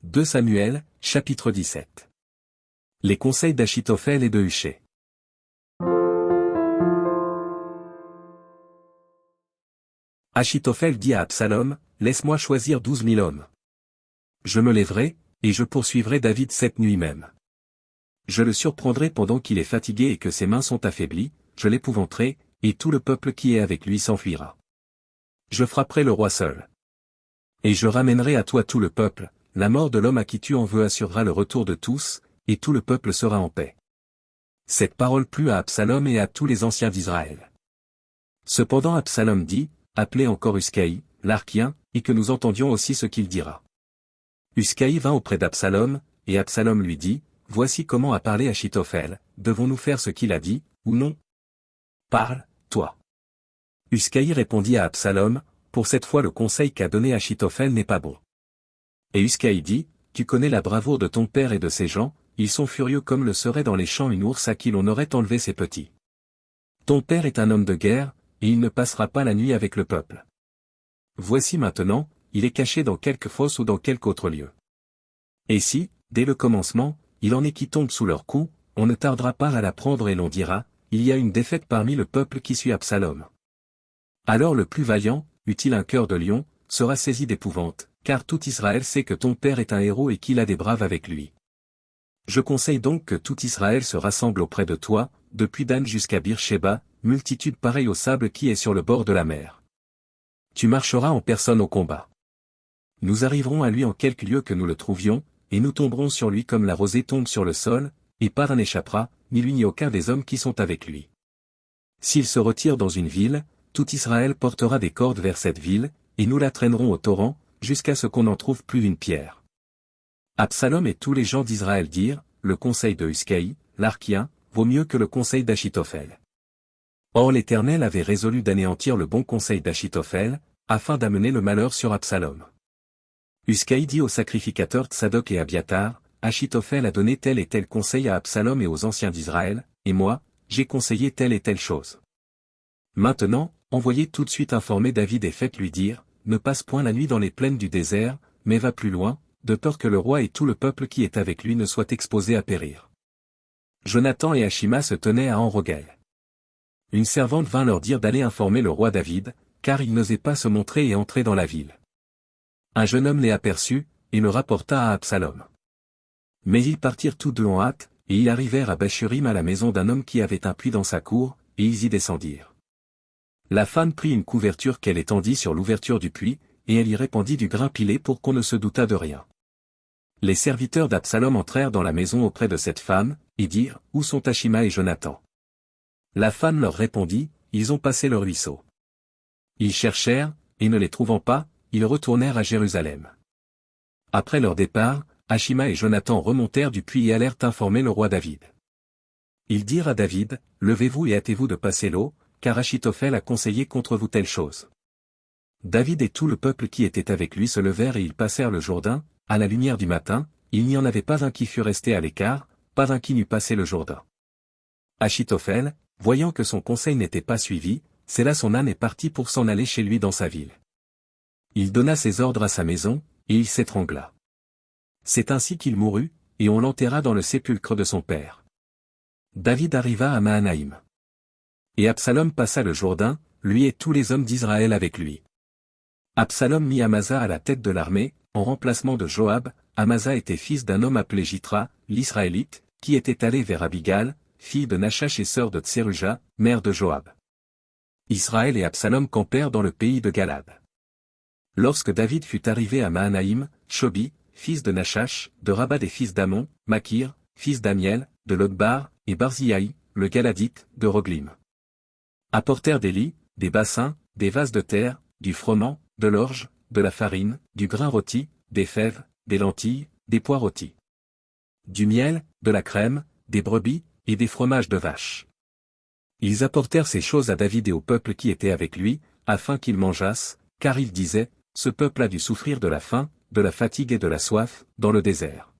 2 Samuel, chapitre 17. Les conseils d'Achitophel et de Hushai. Achitophel dit à Absalom, laisse-moi choisir 12 000 hommes. Je me lèverai, et je poursuivrai David cette nuit même. Je le surprendrai pendant qu'il est fatigué et que ses mains sont affaiblies, je l'épouvanterai, et tout le peuple qui est avec lui s'enfuira. Je frapperai le roi seul. Et je ramènerai à toi tout le peuple, la mort de l'homme à qui tu en veux assurera le retour de tous, et tout le peuple sera en paix. Cette parole plut à Absalom et à tous les anciens d'Israël. Cependant Absalom dit, appelez encore Hushai, l'Archien, et que nous entendions aussi ce qu'il dira. Hushai vint auprès d'Absalom, et Absalom lui dit, voici comment a parlé Achitophel, devons-nous faire ce qu'il a dit, ou non? Parle, toi. Hushai répondit à Absalom, pour cette fois le conseil qu'a donné Achitophel n'est pas bon. Et Hushai dit, tu connais la bravoure de ton père et de ses gens, ils sont furieux comme le serait dans les champs une ours à qui l'on aurait enlevé ses petits. Ton père est un homme de guerre, et il ne passera pas la nuit avec le peuple. Voici maintenant, il est caché dans quelque fosse ou dans quelque autre lieu. Et si, dès le commencement, il en est qui tombent sous leur coup, on ne tardera pas à l'apprendre et l'on dira, il y a une défaite parmi le peuple qui suit Absalom. Alors le plus vaillant, eût-il un cœur de lion, sera saisi d'épouvante, car tout Israël sait que ton père est un héros et qu'il a des braves avec lui. Je conseille donc que tout Israël se rassemble auprès de toi, depuis Dan jusqu'à Beer-Sheba, multitude pareille au sable qui est sur le bord de la mer. Tu marcheras en personne au combat. Nous arriverons à lui en quelque lieu que nous le trouvions, et nous tomberons sur lui comme la rosée tombe sur le sol, et pas un n'échappera, ni lui ni aucun des hommes qui sont avec lui. S'il se retire dans une ville, tout Israël portera des cordes vers cette ville, et nous la traînerons au torrent, jusqu'à ce qu'on n'en trouve plus une pierre. Absalom et tous les gens d'Israël dirent, le conseil de Hushai, l'Archien, vaut mieux que le conseil d'Achitophel. Or l'Éternel avait résolu d'anéantir le bon conseil d'Achitophel, afin d'amener le malheur sur Absalom. Hushai dit aux sacrificateurs Tsadok et Abiatar, Achitophel a donné tel et tel conseil à Absalom et aux anciens d'Israël, et moi, j'ai conseillé telle et telle chose. Maintenant, envoyez tout de suite informer David et faites-lui dire, ne passe point la nuit dans les plaines du désert, mais va plus loin, de peur que le roi et tout le peuple qui est avec lui ne soient exposés à périr. Jonathan et Achima se tenaient à En-Rogel. Une servante vint leur dire d'aller informer le roi David, car il n'osait pas se montrer et entrer dans la ville. Un jeune homme les aperçut, et le rapporta à Absalom. Mais ils partirent tous deux en hâte, et ils arrivèrent à Bachurim à la maison d'un homme qui avait un puits dans sa cour, et ils y descendirent. La femme prit une couverture qu'elle étendit sur l'ouverture du puits, et elle y répandit du grain pilé pour qu'on ne se doutât de rien. Les serviteurs d'Absalom entrèrent dans la maison auprès de cette femme, et dirent, où sont Achima et Jonathan? La femme leur répondit, ils ont passé le ruisseau. Ils cherchèrent, et ne les trouvant pas, ils retournèrent à Jérusalem. Après leur départ, Achima et Jonathan remontèrent du puits et allèrent informer le roi David. Ils dirent à David, levez-vous et hâtez-vous de passer l'eau, car Achitophel a conseillé contre vous telle chose. David et tout le peuple qui était avec lui se levèrent et ils passèrent le Jourdain, à la lumière du matin, il n'y en avait pas un qui fût resté à l'écart, pas un qui n'eût passé le Jourdain. Achitophel, voyant que son conseil n'était pas suivi, sella son âne et partit pour s'en aller chez lui dans sa ville. Il donna ses ordres à sa maison, et il s'étrangla. C'est ainsi qu'il mourut, et on l'enterra dans le sépulcre de son père. David arriva à Mahanaïm. Et Absalom passa le Jourdain, lui et tous les hommes d'Israël avec lui. Absalom mit Amasa à la tête de l'armée, en remplacement de Joab. Amasa était fils d'un homme appelé Jitra, l'Israélite, qui était allé vers Abigal, fille de Nachash et sœur de Tseruja, mère de Joab. Israël et Absalom campèrent dans le pays de Galad. Lorsque David fut arrivé à Mahanaïm, Shobi, fils de Nachash, de Rabat des fils d'Amon, Makir, fils d'Amiel, de Lodbar, et Barziaï, le Galadite, de Roglim. Apportèrent des lits, des bassins, des vases de terre, du froment, de l'orge, de la farine, du grain rôti, des fèves, des lentilles, des pois rôtis. Du miel, de la crème, des brebis, et des fromages de vache. Ils apportèrent ces choses à David et au peuple qui était avec lui, afin qu'ils mangeassent, car ils disaient, ce peuple a dû souffrir de la faim, de la fatigue et de la soif, dans le désert.